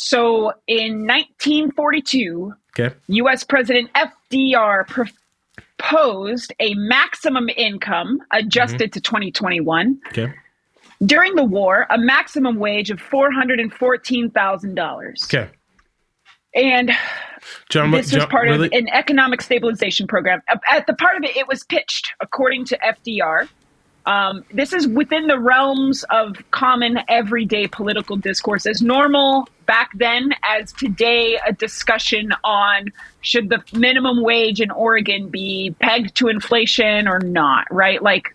So in 1942, U.S. President FDR proposed a maximum income adjusted to 2021. During the war, a maximum wage of $414,000. Okay. And this was part of an economic stabilization program. At the part of it, it was pitched according to FDR. This is within the realms of common everyday political discourse, as normal back then as today, a discussion on should the minimum wage in Oregon be pegged to inflation or not, right? Like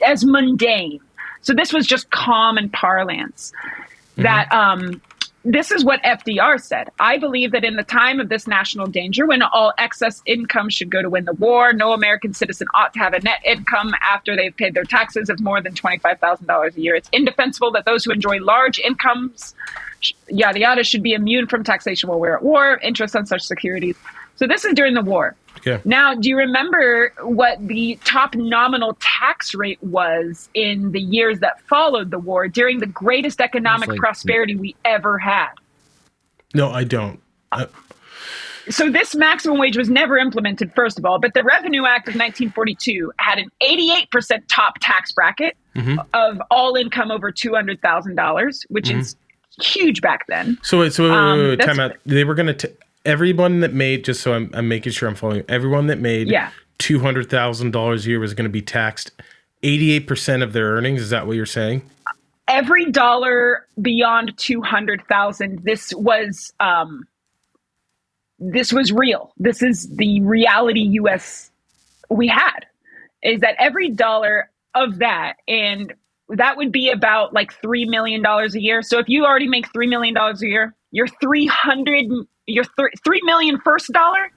as mundane. So this was just common parlance that this is what FDR said. I believe that in the time of this national danger, when all excess income should go to win the war, no American citizen ought to have a net income after they've paid their taxes of more than $25,000 a year. It's indefensible that those who enjoy large incomes, yada, yada, should be immune from taxation while we're at war, interest on such securities. So this is during the war. Now, do you remember what the top nominal tax rate was in the years that followed the war during the greatest economic prosperity we ever had? No, I don't. So this maximum wage was never implemented, first of all, but the Revenue Act of 1942 had an 88% top tax bracket of all income over $200,000, which is huge back then. So wait, time out. They were going to... Everyone that made, just so I'm making sure I'm following, everyone that made $200,000 a year was going to be taxed 88% of their earnings. Is that what you're saying? Every dollar beyond $200,000. This was real. This is the reality U.S. we had. Is that every dollar of that, and that would be about like $3 million a year. So if you already make $3 million a year, your $3 million first dollar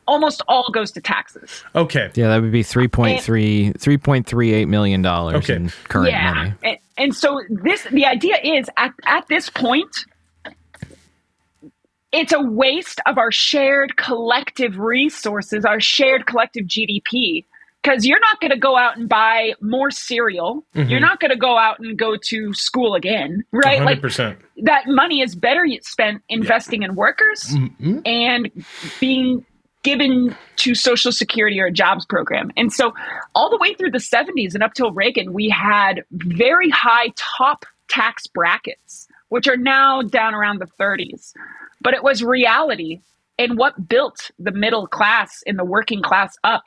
almost all goes to taxes. Okay. Yeah, that would be $3.38 million in current money. And so the idea is at this point, it's a waste of our shared collective resources, our shared collective GDP. Because you're not going to go out and buy more cereal. You're not going to go out and go to school again, right? 100%. Like that money is better spent investing in workers and being given to Social Security or a jobs program. And so all the way through the 70s and up till Reagan, we had very high top tax brackets, which are now down around the 30s. But it was reality. And what built the middle class and the working class up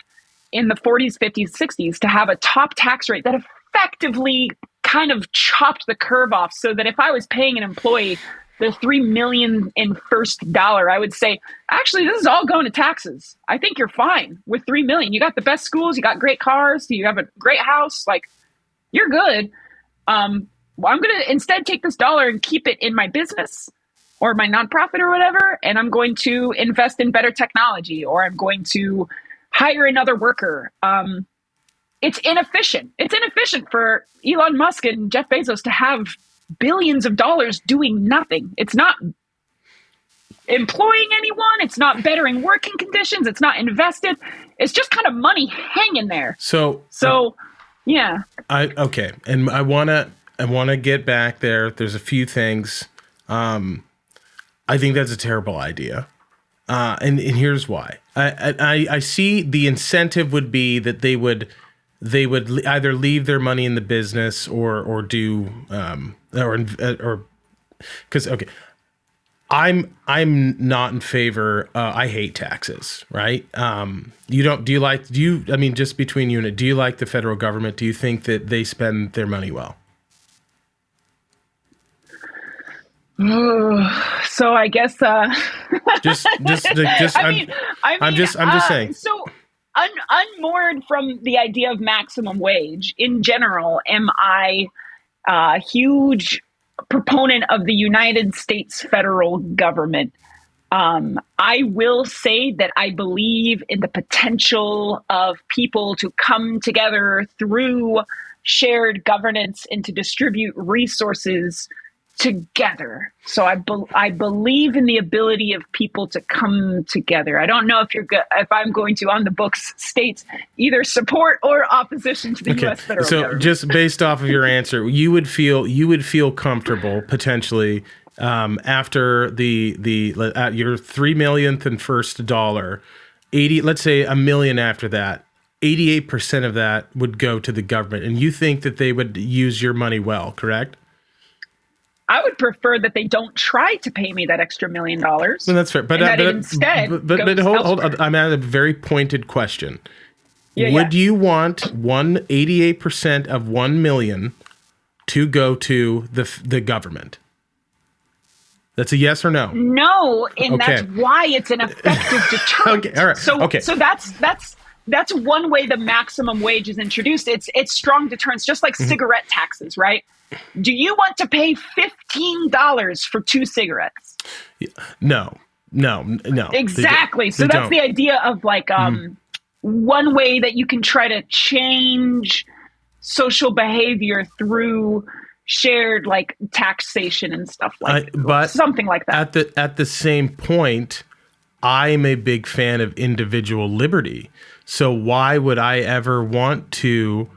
in the 40s, 50s, 60s to have a top tax rate that effectively kind of chopped the curve off, so that if I was paying an employee the $3 million in first dollar, I would say, actually, this is all going to taxes. I think you're fine with $3 million. You got the best schools, you got great cars, you have a great house, like you're good. I'm going to instead take this dollar and keep it in my business or my nonprofit or whatever, and I'm going to invest in better technology, or I'm going to hire another worker. It's inefficient. It's inefficient for Elon Musk and Jeff Bezos to have billions of dollars doing nothing. It's not employing anyone. It's not bettering working conditions. It's not invested. It's just kind of money hanging there. So yeah. Okay. And I want to get back there. There's a few things. I think that's a terrible idea. And here's why. I see the incentive would be that they would either leave their money in the business or do because I'm not in favor. I hate taxes, right? Just between you and it, do you like the federal government? Do you think that they spend their money well? So I guess I'm just saying. So unmoored from the idea of maximum wage in general, am I a huge proponent of the United States federal government? I will say that I believe in the potential of people to come together through shared governance and to distribute resources together. So I believe in the ability of people to come together. I don't know if I'm going to, on the books, state either support or opposition to the U.S. federal government. So just based off of your answer, you would feel comfortable potentially after at your 3 millionth and first dollar, 80, let's say a million after that, 88% of that would go to the government, and you think that they would use your money well, correct? I would prefer that they don't try to pay me that extra $1 million. Well, that's fair, but instead hold on. I'm at a very pointed question. Yeah, would you want 88% of 1 million to go to the government? That's a yes or no? No, and Okay. that's why it's an effective deterrent. Okay, all right. So that's one way the maximum wage is introduced. It's strong deterrence, just like cigarette taxes, right? Do you want to pay $15 for 2 cigarettes? No. Exactly. So that's the idea of like one way that you can try to change social behavior through shared like taxation and stuff like but something like that. At the same point, I'm a big fan of individual liberty. So why would I ever want to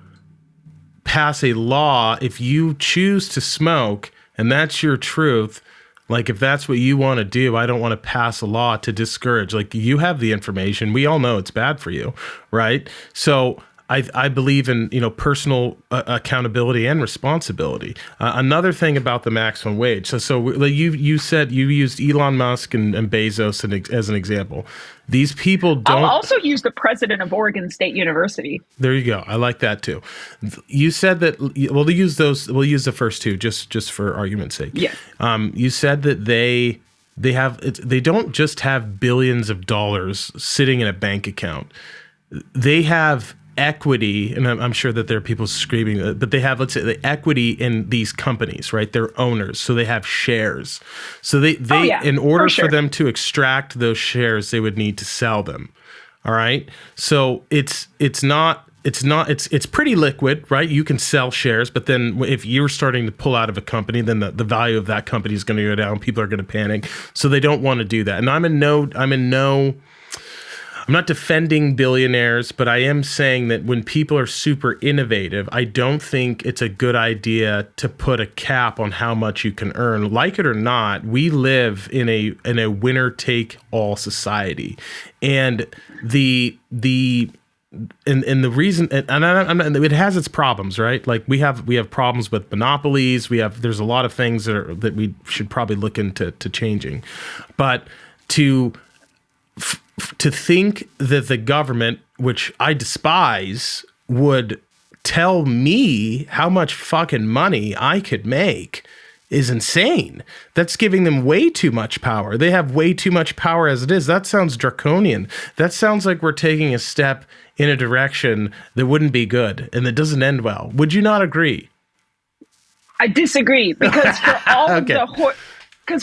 pass a law if you choose to smoke and that's your truth? Like, if that's what you want to do, I don't want to pass a law to discourage. Like, you have the information. We all know it's bad for you, right? So I believe in, personal accountability and responsibility. Another thing about the maximum wage. So you said you used Elon Musk and Bezos as an example. These people don't. I'll also use the president of Oregon State University. There you go. I like that too. You said that. We'll use those. We'll use the first two just for argument's sake. Yeah. You said that they don't just have billions of dollars sitting in a bank account. They have equity, and I'm sure that there are people screaming, but they have, let's say, the equity in these companies, right? They're owners, so they have shares. So they in order for them to extract those shares, they would need to sell them. All right. So it's pretty liquid, right? You can sell shares, but then if you're starting to pull out of a company, then the value of that company is going to go down. People are going to panic, so they don't want to do that. And I'm not defending billionaires, but I am saying that when people are super innovative, I don't think it's a good idea to put a cap on how much you can earn. Like it or not, we live in a winner take all society, and the reason, and it has its problems, right? Like we have problems with monopolies. There's a lot of things that we should probably look into changing, but to think that the government, which I despise, would tell me how much fucking money I could make is insane. That's giving them way too much power. They have way too much power as it is. That sounds draconian. That sounds like we're taking a step in a direction that wouldn't be good and that doesn't end well. Would you not agree? I disagree, because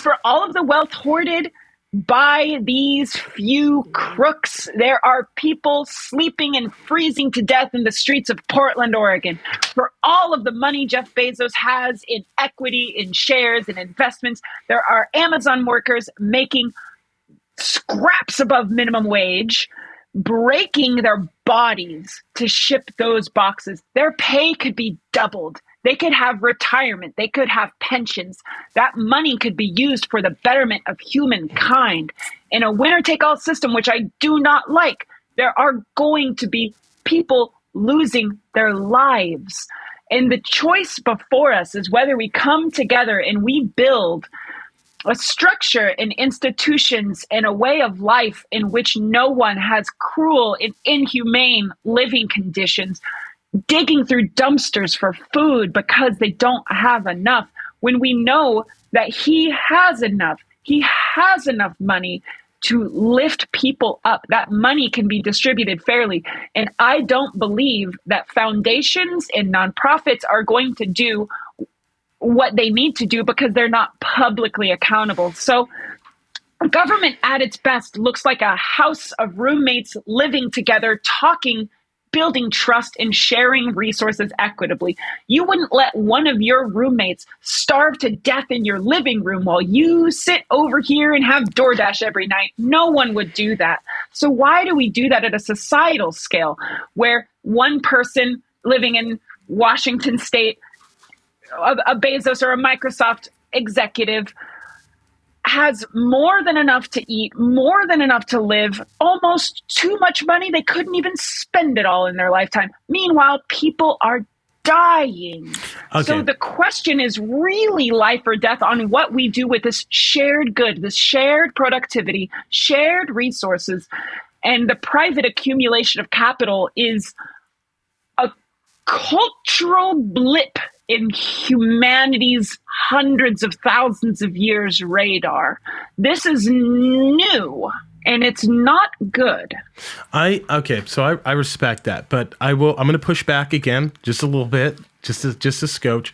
for all of the wealth hoarded by these few crooks, there are people sleeping and freezing to death in the streets of Portland, Oregon. For all of the money Jeff Bezos has in equity, in shares, and investments, there are Amazon workers making scraps above minimum wage, breaking their bodies to ship those boxes. Their pay could be doubled. They could have retirement. They could have pensions. That money could be used for the betterment of humankind. In a winner-take-all system, which I do not like, there are going to be people losing their lives. And the choice before us is whether we come together and we build a structure and institutions and a way of life in which no one has cruel and inhumane living conditions, digging through dumpsters for food because they don't have enough, when we know that he has enough money to lift people up. That money can be distributed fairly. And I don't believe that foundations and nonprofits are going to do what they need to do because they're not publicly accountable. So government at its best looks like a house of roommates living together, talking, building trust, and sharing resources equitably. You wouldn't let one of your roommates starve to death in your living room while you sit over here and have DoorDash every night. No one would do that. So why do we do that at a societal scale where one person living in Washington State, a Bezos or a Microsoft executive, has more than enough to eat, more than enough to live, almost too much money. They couldn't even spend it all in their lifetime. Meanwhile, people are dying. Okay. So the question is really life or death on what we do with this shared good, this shared productivity, shared resources. And the private accumulation of capital is a cultural blip in humanity's hundreds of thousands of years radar. This is new, and it's not good. So I respect that, but I'm going to push back again just a little bit, just a scotch.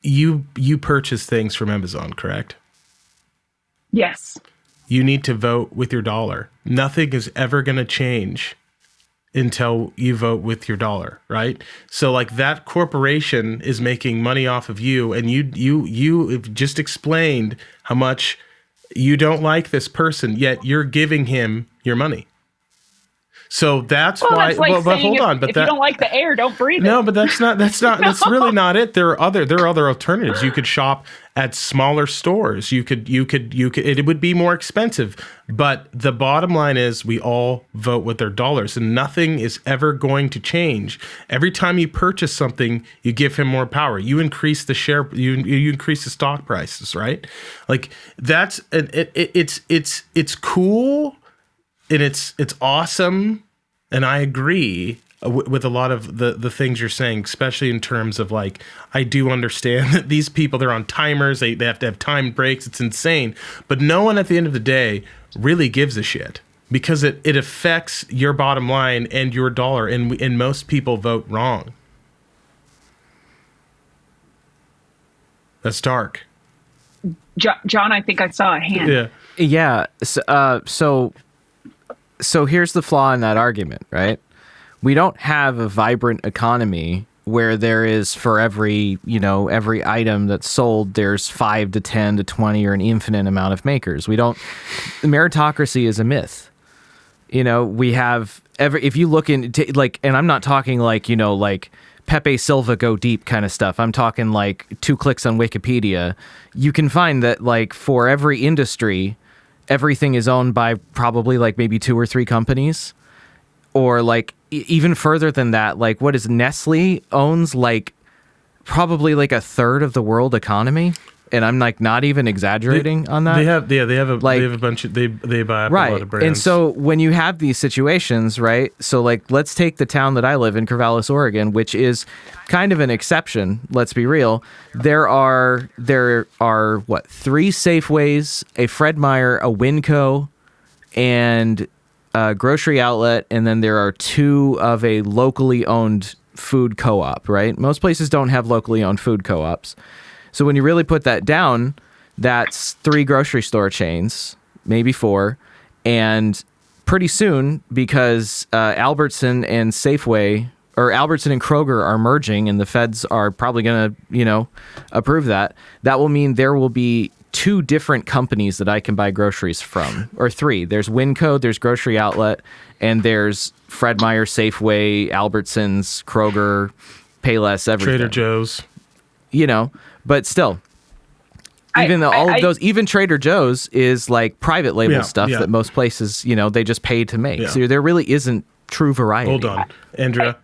You purchase things from Amazon, correct? Yes. You need to vote with your dollar. Nothing is ever going to change until you vote with your dollar, right? So like that corporation is making money off of you, and you just explained how much you don't like this person, yet you're giving him your money. So that's why. That's like but hold on. But if you don't like the air, don't breathe it. No, but that's not. That's really not it. There are other alternatives. You could shop at smaller stores. You could. It would be more expensive. But the bottom line is, we all vote with their dollars, and nothing is ever going to change. Every time you purchase something, you give him more power. You increase the share. You increase the stock prices, right? Like that's it's cool. And it's awesome, and I agree with a lot of the things you're saying, especially in terms of like, I do understand that these people, they're on timers, they have to have timed breaks, it's insane. But no one at the end of the day really gives a shit, because it affects your bottom line and your dollar, and most people vote wrong. That's dark. John, I think I saw a hand. Yeah. So here's the flaw in that argument, right? We don't have a vibrant economy where there is, for every item that's sold, there's 5 to 10 to 20 or an infinite amount of makers. Meritocracy is a myth. We have if you look into like, and I'm not talking like, like Pepe Silva go deep kind of stuff. I'm talking like 2 clicks on Wikipedia. You can find that like for every industry, everything is owned by probably like maybe 2 or 3 companies, or like even further than that. Like what is Nestle owns like probably like a third of the world economy. And I'm like not even exaggerating on that. They have a bunch of, they buy up a lot of brands. And so when you have these situations, right? So like, let's take the town that I live in, Corvallis, Oregon, which is kind of an exception. Let's be real. There are what, 3 Safeways, a Fred Meyer, a Winco, and a grocery outlet. And then there are 2 of a locally owned food co-op, right? Most places don't have locally owned food co-ops. So when you really put that down, that's 3 grocery store chains, maybe 4. And pretty soon, because Albertson and Safeway, or Albertson and Kroger are merging, and the feds are probably going to, approve that, that will mean there will be 2 different companies that I can buy groceries from, or 3. There's Winco, there's Grocery Outlet, and there's Fred Meyer, Safeway, Albertsons, Kroger, Payless, everything. Trader Joe's. But still, even Trader Joe's is like private label stuff that most places, they just pay to make. Yeah. So there really isn't true variety. Hold on, Andrea.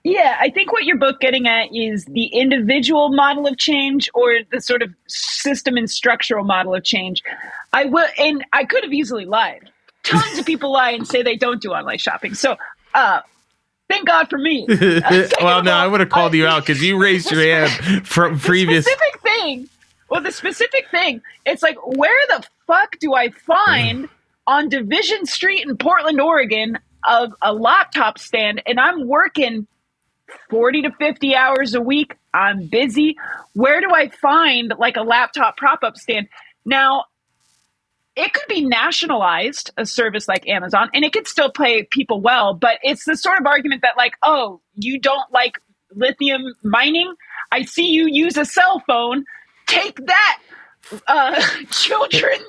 I think what you're both getting at is the individual model of change or the sort of system and structural model of change. I could have easily lied. Tons of people lie and say they don't do online shopping. So, thank God for me. Well, no, I would have called you out because you raised your hand from previous. The specific thing, it's like, where the fuck do I find on Division Street in Portland, Oregon, a laptop stand? And I'm working 40 to 50 hours a week. I'm busy. Where do I find like a laptop prop-up stand? Now, it could be nationalized, a service like Amazon, and it could still pay people well, but it's the sort of argument that like, oh, you don't like lithium mining? I see you use a cell phone. Take that, children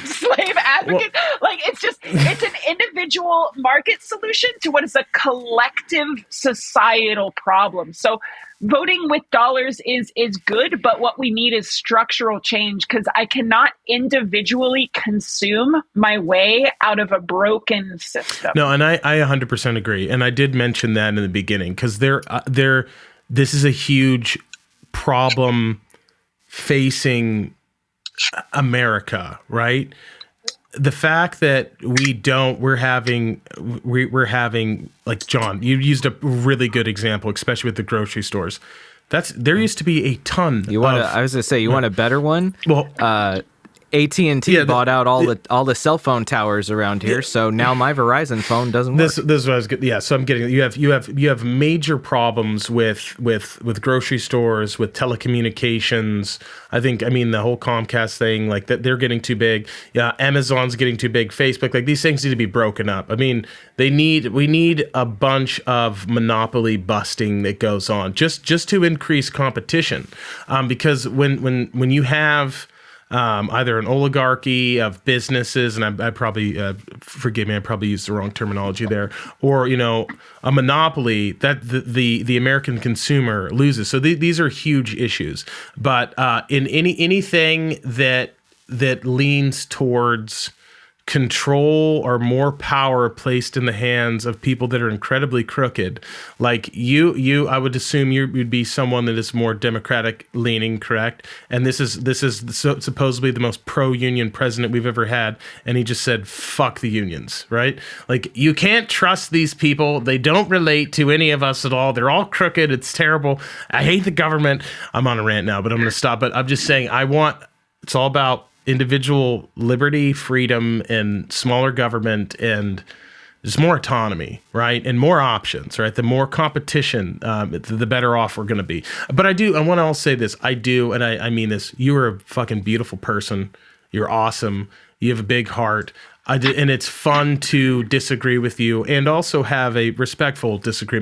slave advocate. It's an individual market solution to what is a collective societal problem. So voting with dollars is good, but what we need is structural change, because I cannot individually consume my way out of a broken system. No, and I 100% agree. And I did mention that in the beginning, because this is a huge problem facing America, right? The fact that we're having like, John, you used a really good example, especially with the grocery stores. There used to be a ton. I was gonna say, you want a better one? Well, AT&T bought out all the cell phone towers around here, so now my Verizon phone doesn't work. This is what I was getting. Yeah, so I'm getting, you have major problems with grocery stores, with telecommunications. I mean the whole Comcast thing, like that, they're getting too big. Yeah, Amazon's getting too big. Facebook, like, these things need to be broken up. I mean, we need a bunch of monopoly busting that goes on just to increase competition, because when you have either an oligarchy of businesses, and I probably, forgive me, I probably used the wrong terminology there, or, a monopoly, that the American consumer loses. So these are huge issues. But in anything that leans towards control or more power placed in the hands of people that are incredibly crooked, like you I would assume you'd be someone that is more democratic leaning, correct? And this is supposedly the most pro-union president we've ever had, and he just said fuck the unions, right? Like, you can't trust these people, they don't relate to any of us at all, they're all crooked, it's terrible, I hate the government. I'm on a rant now, but I'm gonna stop. But I'm just saying, it's all about individual liberty, freedom, and smaller government, and just more autonomy, right? And more options, right? The more competition, the better off we're going to be. But I want to also say this. And I mean this. You are a fucking beautiful person. You're awesome. You have a big heart. And it's fun to disagree with you and also have a respectful disagreement.